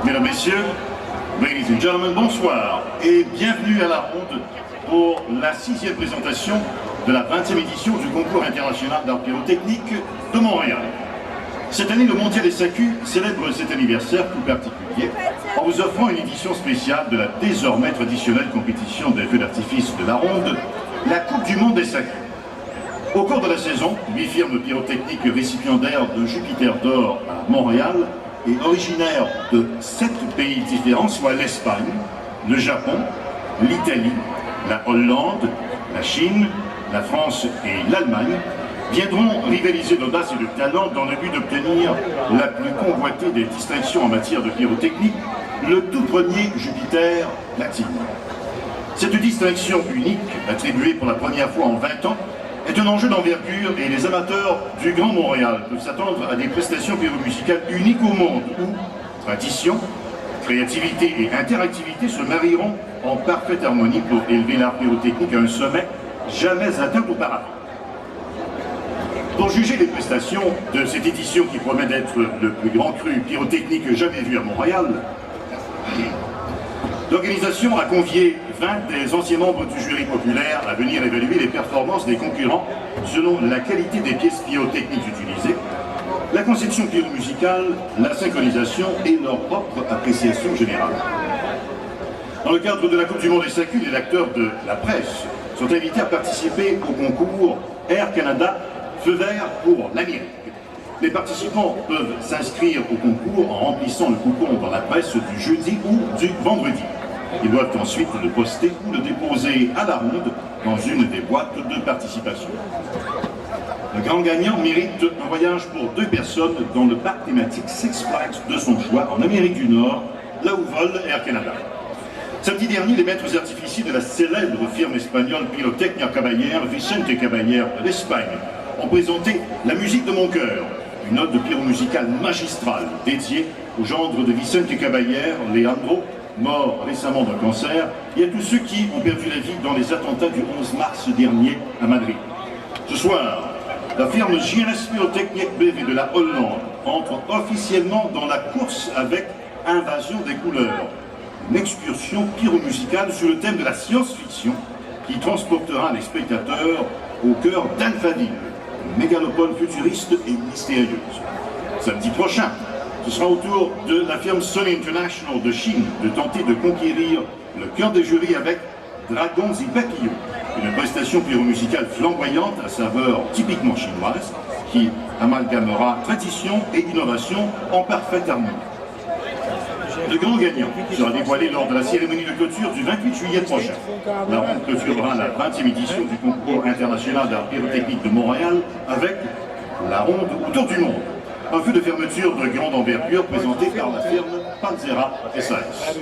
Mesdames, Messieurs, ladies and gentlemen, bonsoir et bienvenue à la ronde pour la 6e présentation de la 20e édition du concours international d'art pyrotechnique de Montréal. Cette année, le Mondial SAQ célèbre cet anniversaire tout particulier en vous offrant une édition spéciale de la désormais traditionnelle compétition des feux d'artifice de la ronde, la Coupe du Monde SAQ. Au cours de la saison, 8 firmes pyrotechniques récipiendaires de Jupiter d'or à Montréal et originaires de 7 pays différents, soit l'Espagne, le Japon, l'Italie, la Hollande, la Chine, la France et l'Allemagne, viendront rivaliser d'audace et de talent dans le but d'obtenir la plus convoitée des distinctions en matière de pyrotechnie, le tout premier Jupiter Platine. Cette distinction unique, attribuée pour la première fois en 20 ans, est un enjeu d'envergure et les amateurs du Grand Montréal peuvent s'attendre à des prestations pyromusicales uniques au monde où tradition, créativité et interactivité se marieront en parfaite harmonie pour élever l'art pyrotechnique à un sommet jamais atteint auparavant. Pour juger les prestations de cette édition qui promet d'être le plus grand cru pyrotechnique jamais vu à Montréal, l'organisation a convié 20 des anciens membres du jury populaire à venir évaluer les performances des concurrents selon la qualité des pièces pyrotechniques utilisées, la conception pyromusicale, la synchronisation et leur propre appréciation générale. Dans le cadre de la Coupe du Monde SAQ, les lecteurs de la presse sont invités à participer au concours Air Canada Feu vert pour l'Amérique. Les participants peuvent s'inscrire au concours en remplissant le coupon dans la presse du jeudi ou du vendredi. Ils doivent ensuite le poster ou le déposer à la ronde dans une des boîtes de participation. Le grand gagnant mérite un voyage pour 2 personnes dans le parc thématique Six Flags de son choix en Amérique du Nord, là où vole Air Canada. Samedi dernier, les maîtres artificiers de la célèbre firme espagnole Pirotecnia Caballero, Vicente Caballero de l'Espagne, ont présenté La musique de mon cœur, une ode pyromusicale magistrale dédiée au gendre de Vicente Caballero, Leandro, mort récemment d'un cancer, et à tous ceux qui ont perdu la vie dans les attentats du 11 mars dernier à Madrid. Ce soir, la firme GNS Pyrotechnic BV de la Hollande entre officiellement dans la course avec Invasion des couleurs, une excursion pyromusicale sur le thème de la science-fiction qui transportera les spectateurs au cœur d'Alphaville, une mégalopole futuriste et mystérieuse. Samedi prochain, ce sera au tour de la firme Sony International de Chine de tenter de conquérir le cœur des jurys avec Dragons et Papillons, une prestation pyromusicale flamboyante à saveur typiquement chinoise qui amalgamera tradition et innovation en parfaite harmonie. Le grand gagnant sera dévoilé lors de la cérémonie de clôture du 28 juillet prochain. La ronde clôturera la 20e édition du concours international d'art pyrotechnique de Montréal avec la ronde autour du monde. Un feu de fermeture de grande envergure présenté par la firme Panzera SAS.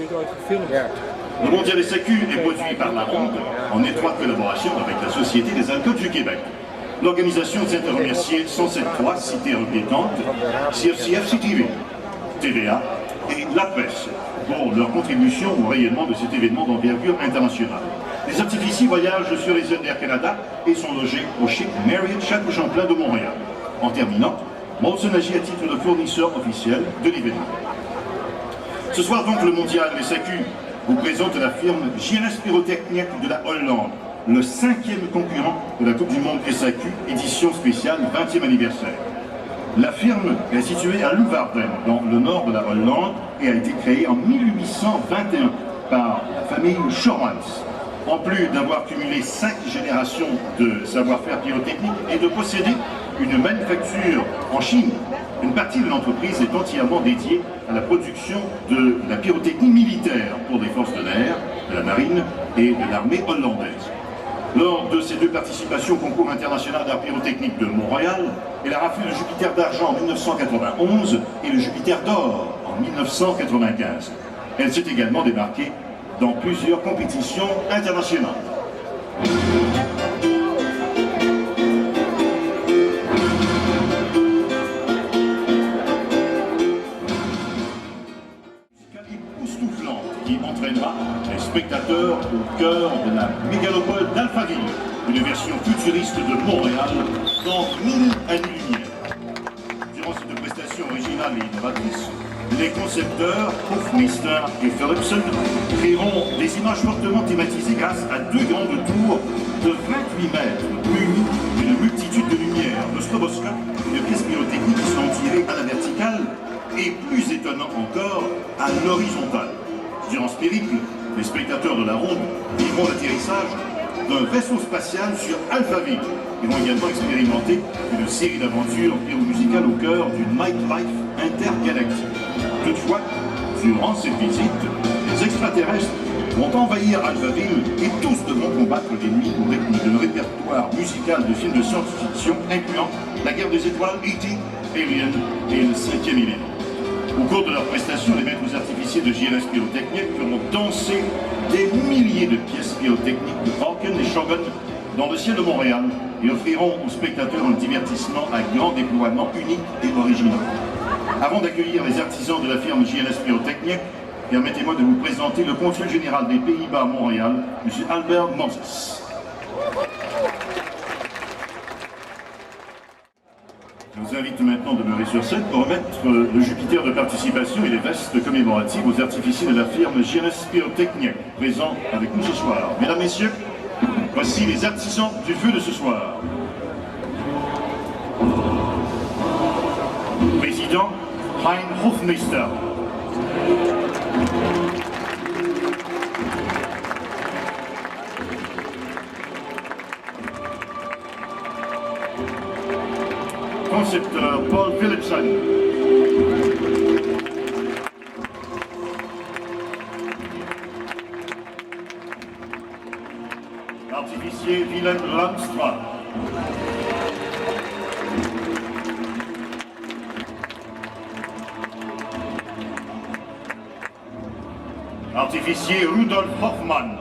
Le Mondial SAQ est produit par la ronde en étroite collaboration avec la Société des alcools du Québec. L'organisation tient à remercier 107.3 cités requêtantes, CFCF CTV, TVA et la presse pour leur contribution au rayonnement de cet événement d'envergure internationale. Les artificiers voyagent sur les ailes d'Air Canada et sont logés au chic Marriott Château-Champlain de Montréal. En terminant, Molson agit à titre de fournisseur officiel de l'événement. Ce soir donc, le Mondial SAQ vous présente la firme GNS Pyrotechnic de la Hollande, le 5e concurrent de la Coupe du Monde SAQ, édition spéciale 20e anniversaire. La firme est située à Leeuwarden, dans le nord de la Hollande, et a été créée en 1821 par la famille Schormans. En plus d'avoir cumulé 5 générations de savoir-faire pyrotechnique et de posséder une manufacture en Chine, une partie de l'entreprise est entièrement dédiée à la production de la pyrotechnie militaire pour des forces de l'air, de la marine et de l'armée hollandaise. Lors de ces deux participations au concours international d'art pyrotechnique de Montréal, elle a raflé le Jupiter d'argent en 1991 et le Jupiter d'or en 1995. Elle s'est également démarquée dans plusieurs compétitions internationales. Époustouflante qui entraînera les spectateurs au cœur de la mégalopole d'Alphaville, une version futuriste de Montréal dans 1000 années-lumière. Durant cette prestation originale et innovatrice, les concepteurs, Hofmeister et Philipson, créeront des images fortement thématisées grâce à deux grandes tours de 28 mètres, munies d'une multitude de lumières, de stroboscopes et de pièces pyrotechniques qui sont tirées à la verticale et, plus étonnant encore, à l'horizontale. Durant ce périple, les spectateurs de la ronde vivront l'atterrissage d'un vaisseau spatial sur Alphaville. Ils vont également expérimenter une série d'aventures pyromusicales au cœur d'une nightlife intergalactique. Toutefois, durant cette visite, les extraterrestres vont envahir Alphaville et tous devront combattre l'ennemi au rythme d'un répertoire musical de films de science-fiction incluant La Guerre des Étoiles, E.T., Alien et Le Cinquième Élément. Au cours de leur prestation, les maîtres artificiers de JLS Pyrotechnique feront danser des milliers de pièces pyrotechniques de Falcon et Shogun dans le ciel de Montréal et offriront aux spectateurs un divertissement à grand déploiement unique et original. Avant d'accueillir les artisans de la firme JLS Pyrotechnique, permettez-moi de vous présenter le consul général des Pays-Bas à Montréal, M. Albert Moses. Je vous invite maintenant de demeurer sur scène pour remettre le Jupiter de participation et les vestes commémoratives aux artificiers de la firme JLS Pyrotechnique, présents avec nous ce soir. Mesdames, Messieurs, voici les artisans du feu de ce soir. Président Hein Hofmeister. Concepteur Paul Philipson. Artificier Willem Lamstra. Artificier Rudolf Hoffmann.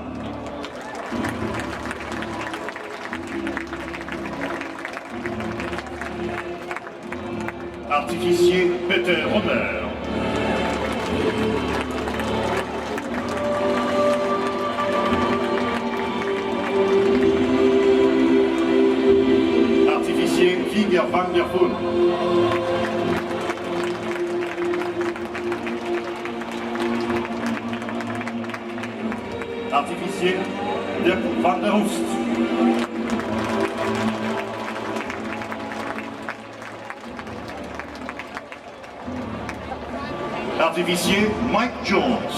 Artificier Peter Romer. Artificier Wieger van der Voon. Artificier Dirk van der Hoest. Artificier Mike Jones.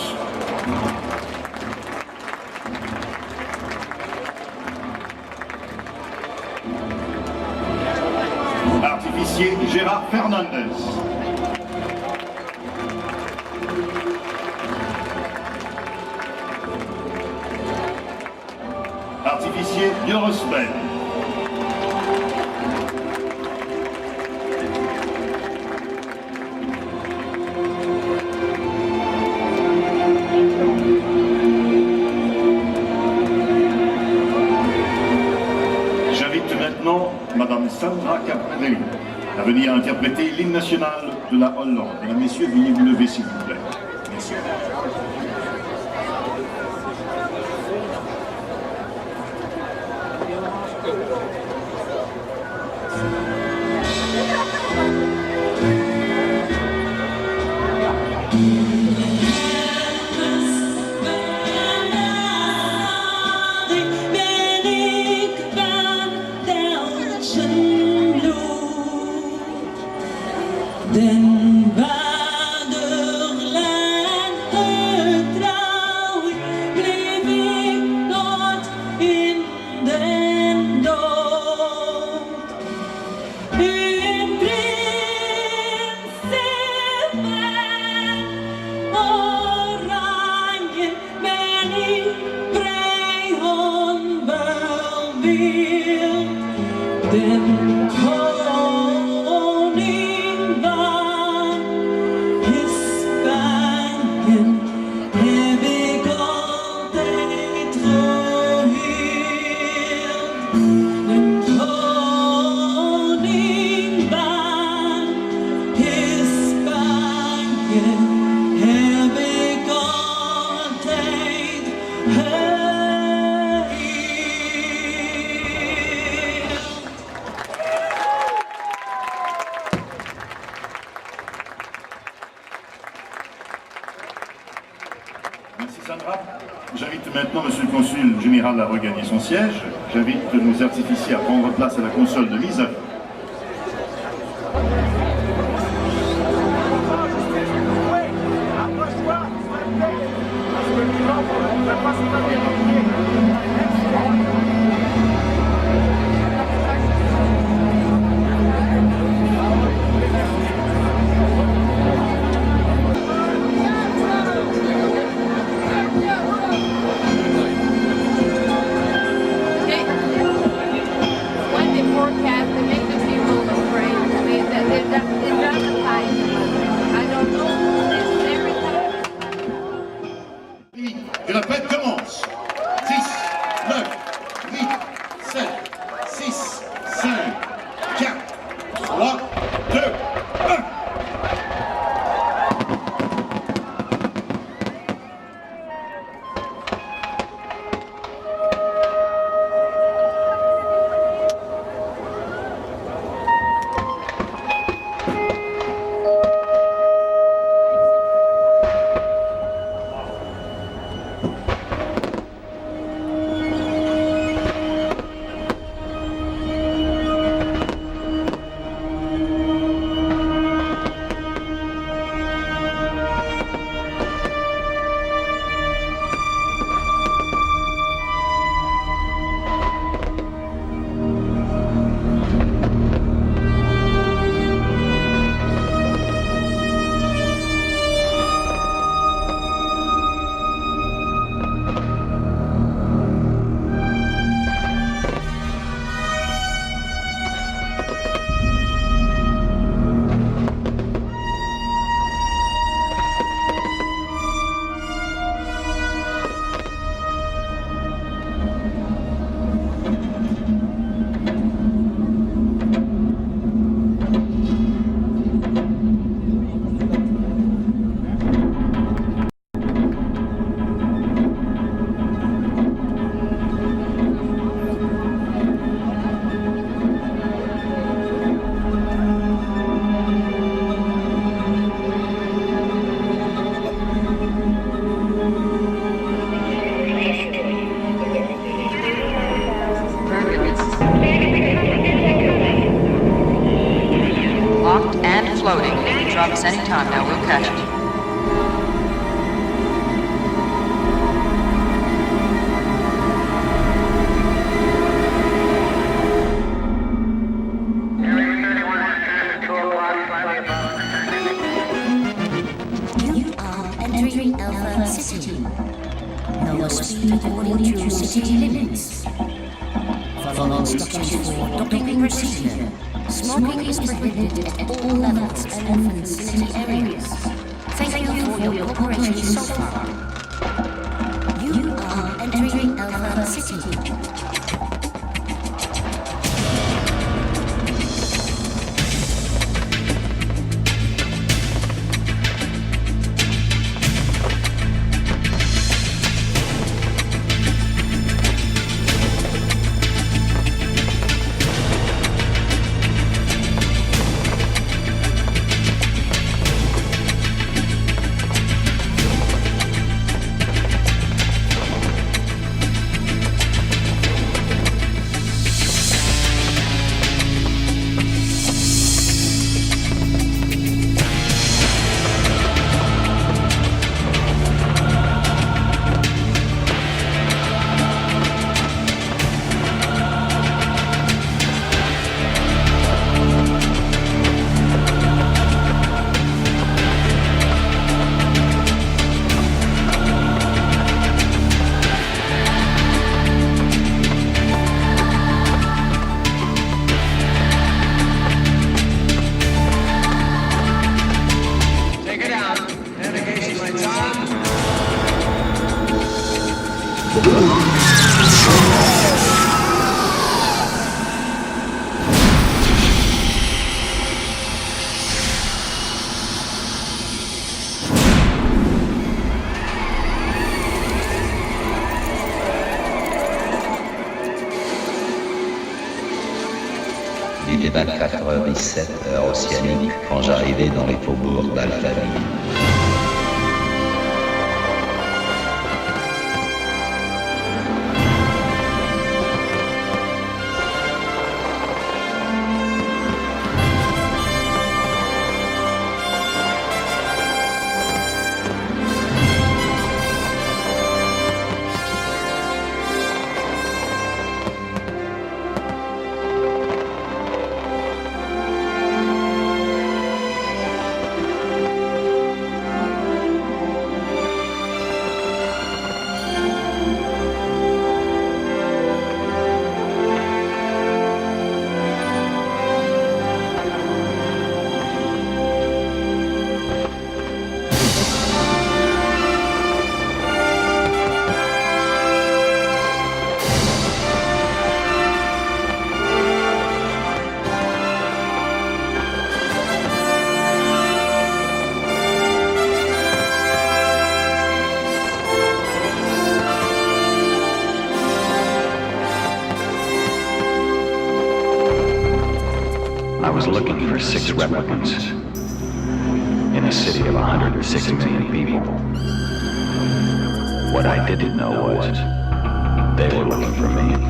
Artificier Gérard Fernandez. Artificier Joris Ben. J'invite maintenant Madame Sandra Caprelli à venir interpréter l'hymne national de la Hollande. Mesdames, Messieurs, veuillez vous lever s'il vous plaît. Merci. Den vaderland getrouw bleef ik tot in den dood. In prinsenwijn oranje ben ik vrij onbeuld. den koning vann Hispanien evig av dig trohet. Den koning vann Hispanien evig av dig höjd. Merci Sandra. J'invite maintenant Monsieur le Consul Général à regagner son siège. J'invite nos artificiers à prendre place à la console de mise à feu. When they forecast, they make the people afraid. I mean, it doesn't fight. I don't know. Every time. Que la fête commence. 10, 9, 8, 7, 6, 5, 4, 3, 2, 1. Locked and floating. Drop us any time now, we'll catch it. You are entering Alpha City. Lower speed according to city limits. Follow instructions for docking procedure. Smoking is prohibited at all levels and vicinity areas. Thank you for your cooperation so far. You are entering Alpha City. 24h17 heure océanique quand j'arrivais dans les faubourgs d'Alphaville. I was looking for 6 replicants in a city of 106 million people. What I didn't know was they were looking for me.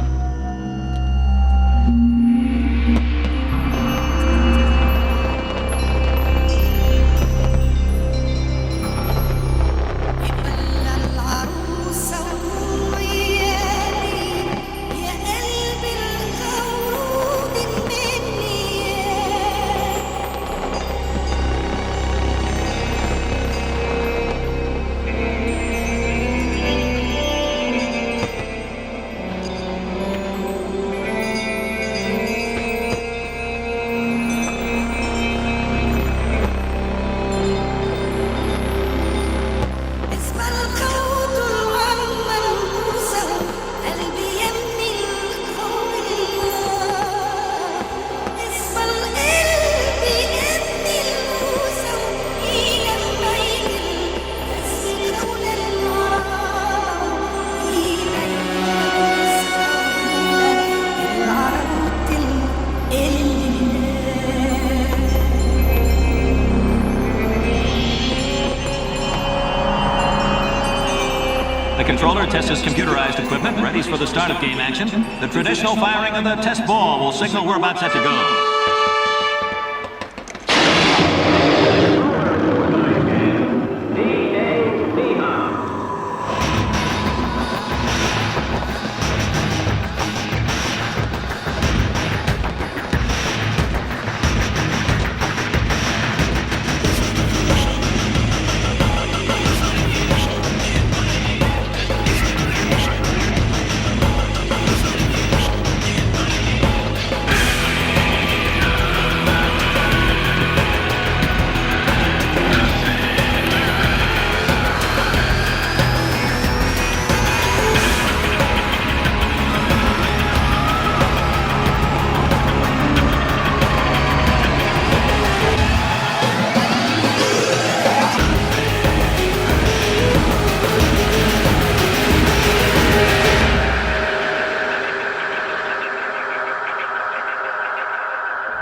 The controller tests his computerized equipment, readies for the start of game action. The traditional firing of the test ball will signal we're about set to go.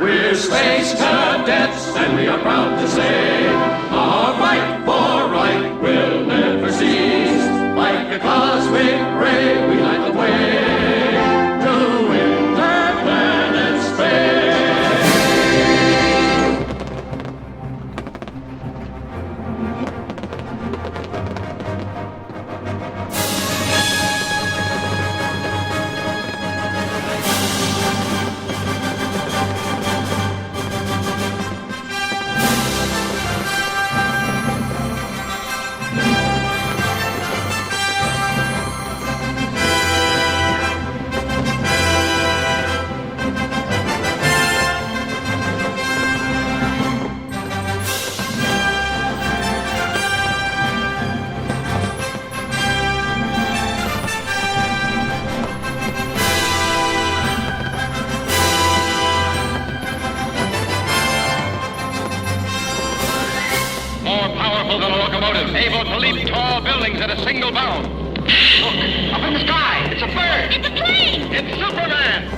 We're space cadets, and we are proud to say, our fight for right will never cease. Like a cosmic ray, we light the way to interplanet space. Able to leap tall buildings at a single bound. Look, up in the sky, it's a bird. It's a plane. It's Superman.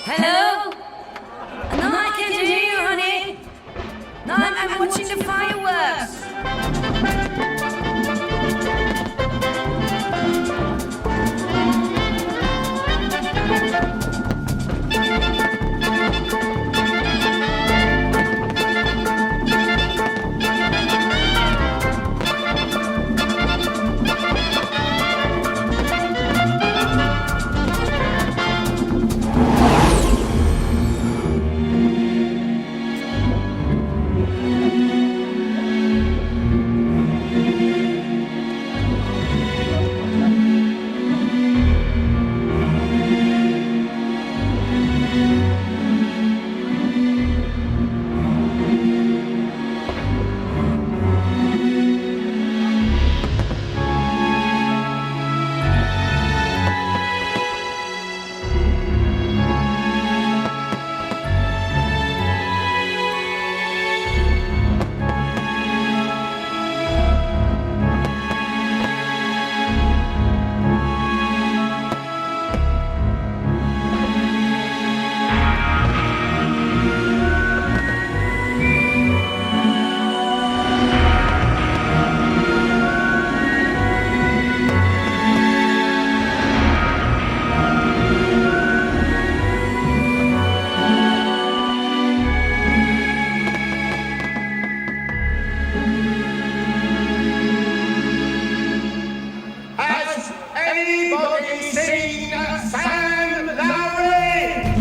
Hello? No, I can't hear you, honey. No, I'm watching the fireworks. Has anybody seen Sam Lowry?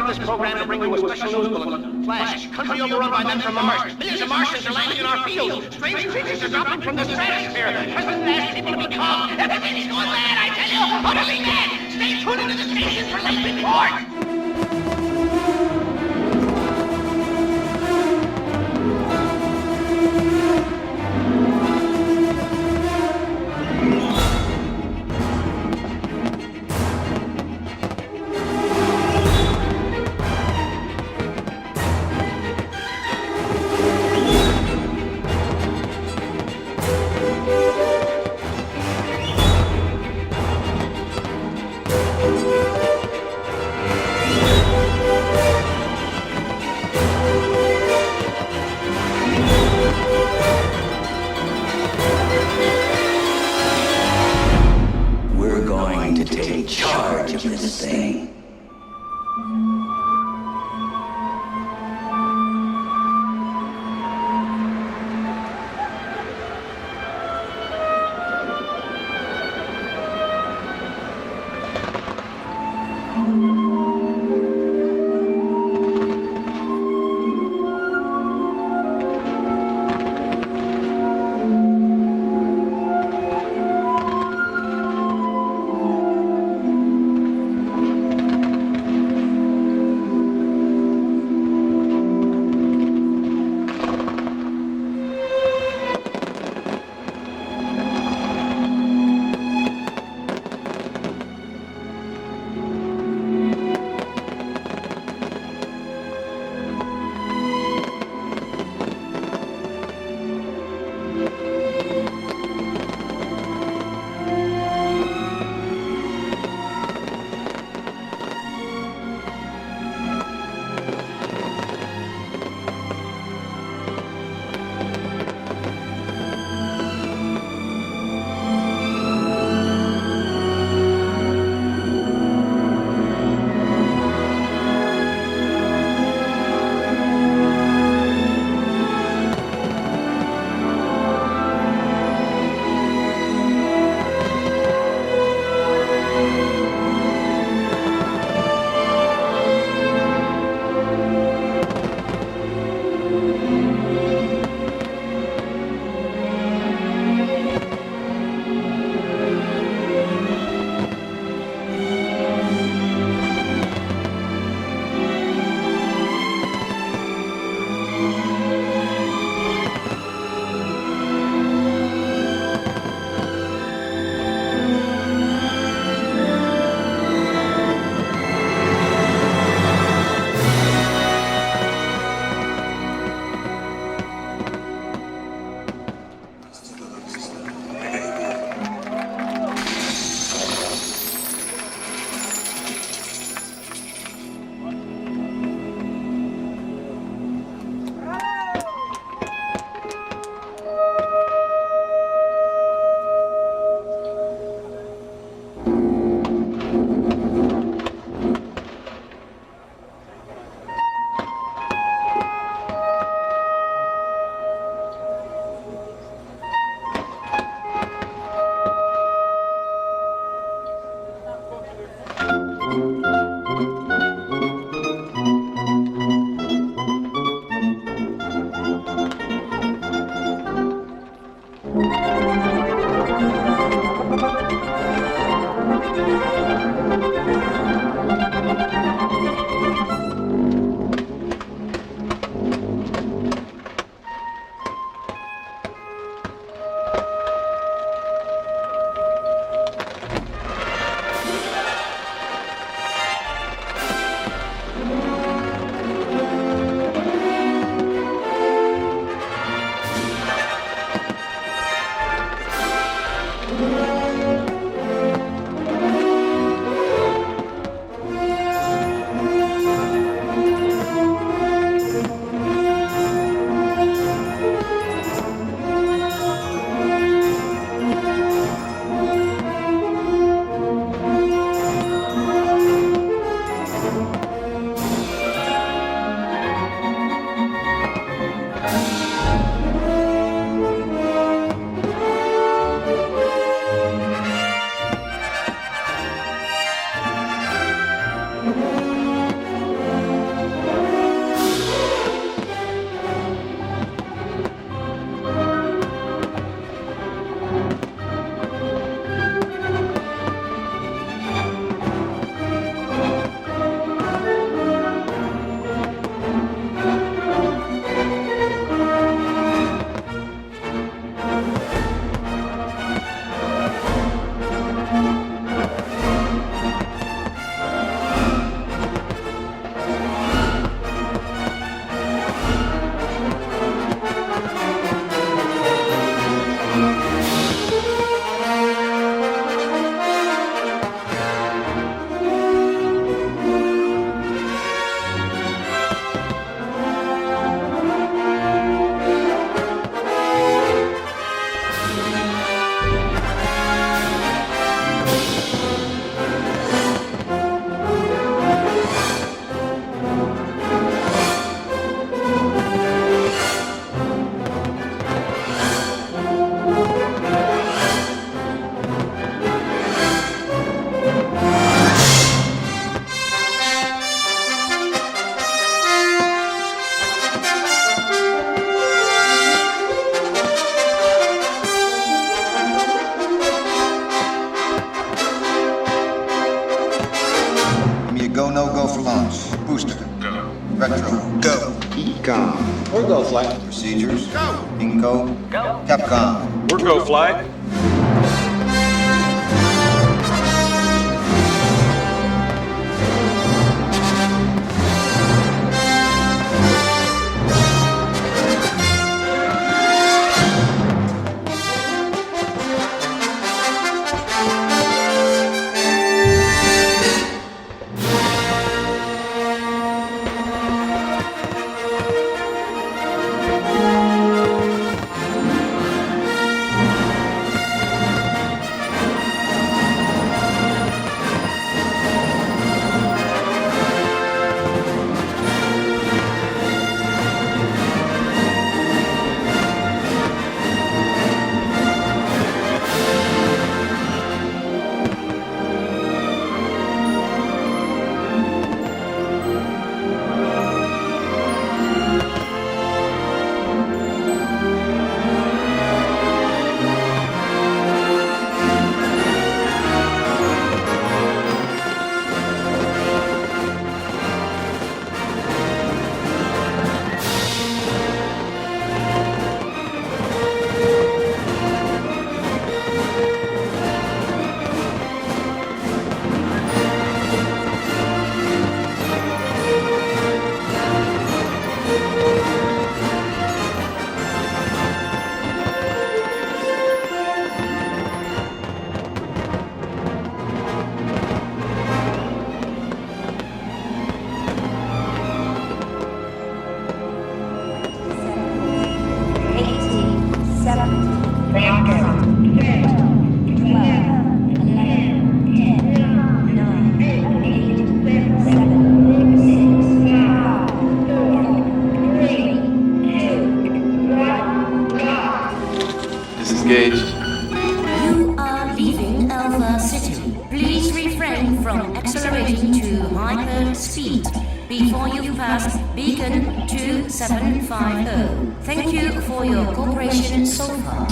This program to bring you a special news bulletin. Flash, country overrun by men from Mars. Millions of Martians are landing in our fields. Strange creatures are dropping from the stratosphere. President asked people to be calm. Everything is going mad, I tell you. Utterly mad. Stay tuned into the station for late report. to take charge of this thing. no-go for launch. Booster. Go. Retro. Go. Ecom. We're go flight. Procedures. Go. Inco. Go. Capcom. We're go flight. Disengaged. You are leaving Alpha City. Please refrain from accelerating to hyper speed before you pass Beacon 2750. Thank you for your cooperation so far.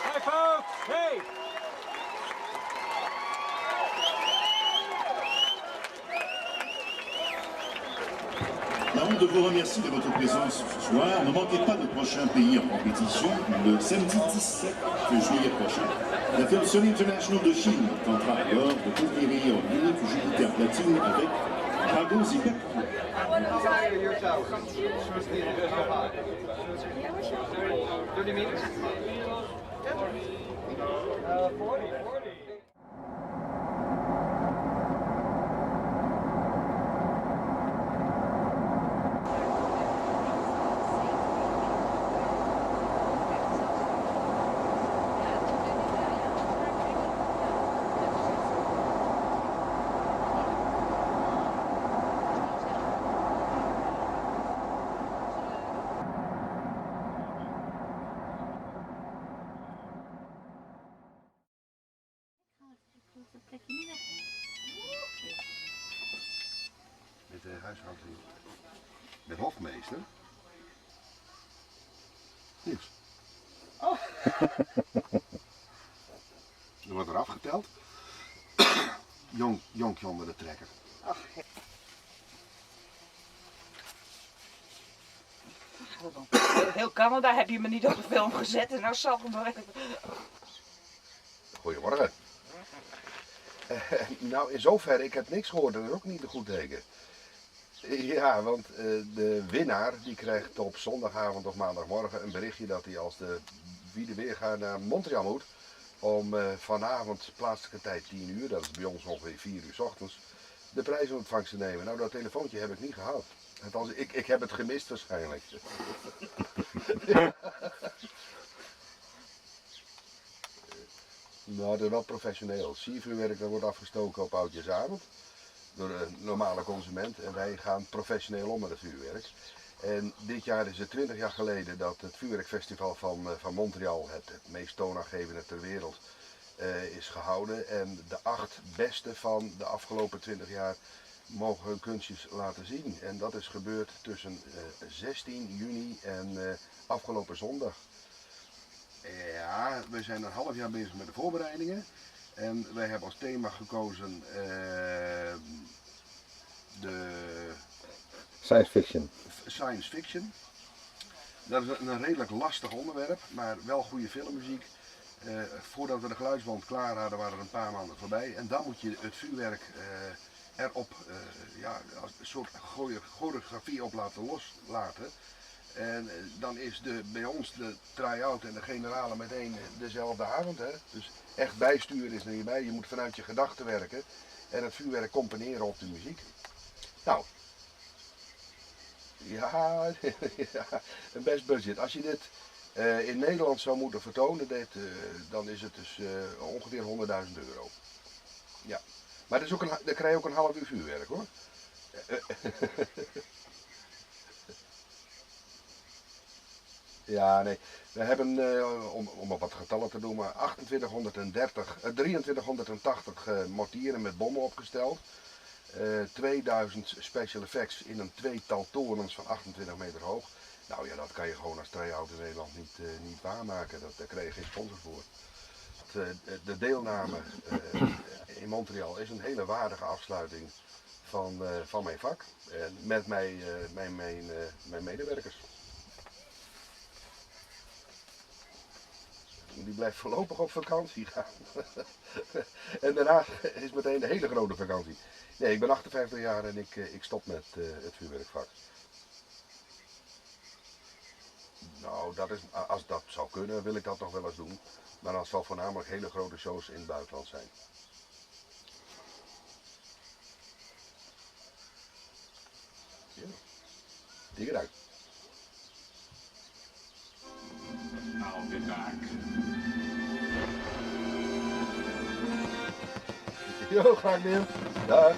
Hey, folks! Hey! La honte de vous remercier de votre présence ce soir. Ne manquez pas le prochain pays en compétition, le samedi 17 juillet prochain. La Film International de Chine tentera alors de conquérir l'unique Jupiter platine avec Dragons et Percrous. 30 meters? 40. Met de huishouding. Met hofmeester. Niks. Oh. Er wordt er afgeteld. Jonk met de trekker. Ach, heel Canada heb je me niet op de film gezet en nou zal het maar even. Goedemorgen. Nou, in zoverre, ik heb niks gehoord, dat is ook niet een goed teken. Ja, want de winnaar die krijgt op zondagavond of maandagmorgen een berichtje dat hij als de weerga naar Montreal moet. Om vanavond plaatselijke tijd 10 uur, dat is bij ons ongeveer 4 uur 's ochtends, de prijs in ontvangst te nemen. Nou, dat telefoontje heb ik niet gehad. Althans, ik heb het gemist waarschijnlijk. Nou, dat is wel professioneel. Siervuurwerk dat wordt afgestoken op oudjesavond door een normale consument en wij gaan professioneel om met het vuurwerk. En dit jaar is het 20 jaar geleden dat het vuurwerkfestival van Montreal, het meest toonaangevende ter wereld, is gehouden. En de 8 beste van de afgelopen 20 jaar mogen hun kunstjes laten zien. En dat is gebeurd tussen 16 juni en afgelopen zondag. Ja, we zijn een half jaar bezig met de voorbereidingen. En wij hebben als thema gekozen de Science fiction. Science fiction. Dat is een redelijk lastig onderwerp, maar wel goede filmmuziek. Voordat we de geluidsband klaar hadden, waren er een paar maanden voorbij. En dan moet je het vuurwerk erop als een soort choreografie op laten loslaten. En dan is bij ons de try-out en de generale meteen dezelfde avond. Hè? Dus echt bijsturen is er niet bij. Je moet vanuit je gedachten werken en het vuurwerk componeren op de muziek. Nou, ja, een best budget. Als je dit in Nederland zou moeten vertonen, dan is het dus ongeveer €100.000. Ja, maar dat is ook dan krijg je ook een half uur vuurwerk hoor. Ja, nee. We hebben, om wat getallen te doen, maar 2380 mortieren met bommen opgesteld. 2000 special effects in een tweetal torens van 28 meter hoog. Nou ja, dat kan je gewoon als try-out in Nederland niet waarmaken. Daar krijg je geen sponsor voor. De deelname in Montreal is een hele waardige afsluiting van mijn vak. Met mijn medewerkers. Die blijft voorlopig op vakantie gaan. En daarna is meteen een hele grote vakantie. Nee, ik ben 58 jaar en ik stop met het vuurwerkvak. Nou, als dat zou kunnen, wil ik dat nog wel eens doen. Maar dat zal voornamelijk hele grote shows in het buitenland zijn. Ja. Dik eruit. I'll be back. Jo, graag weer. Dag.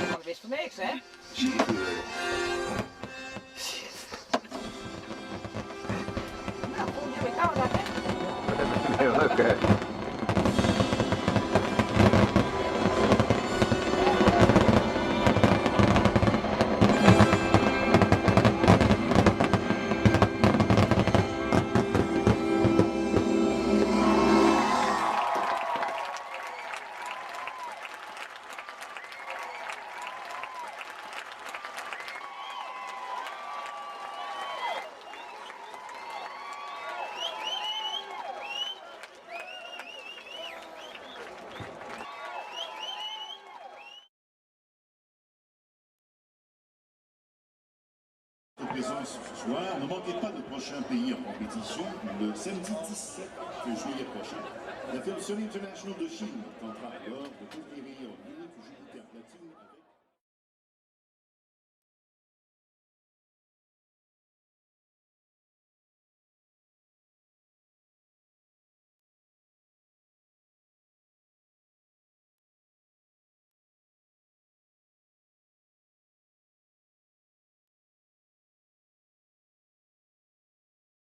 Dat wist van niks, hè? Nou, volgende week gaan we daar, hè? Heel leuk, hè? ce soir. Ne manquez pas le prochain pays en compétition, le samedi 17 juillet prochain. La Film Sony International de Chine tentera alors de conquérir l'unique Jupiter Platine avec...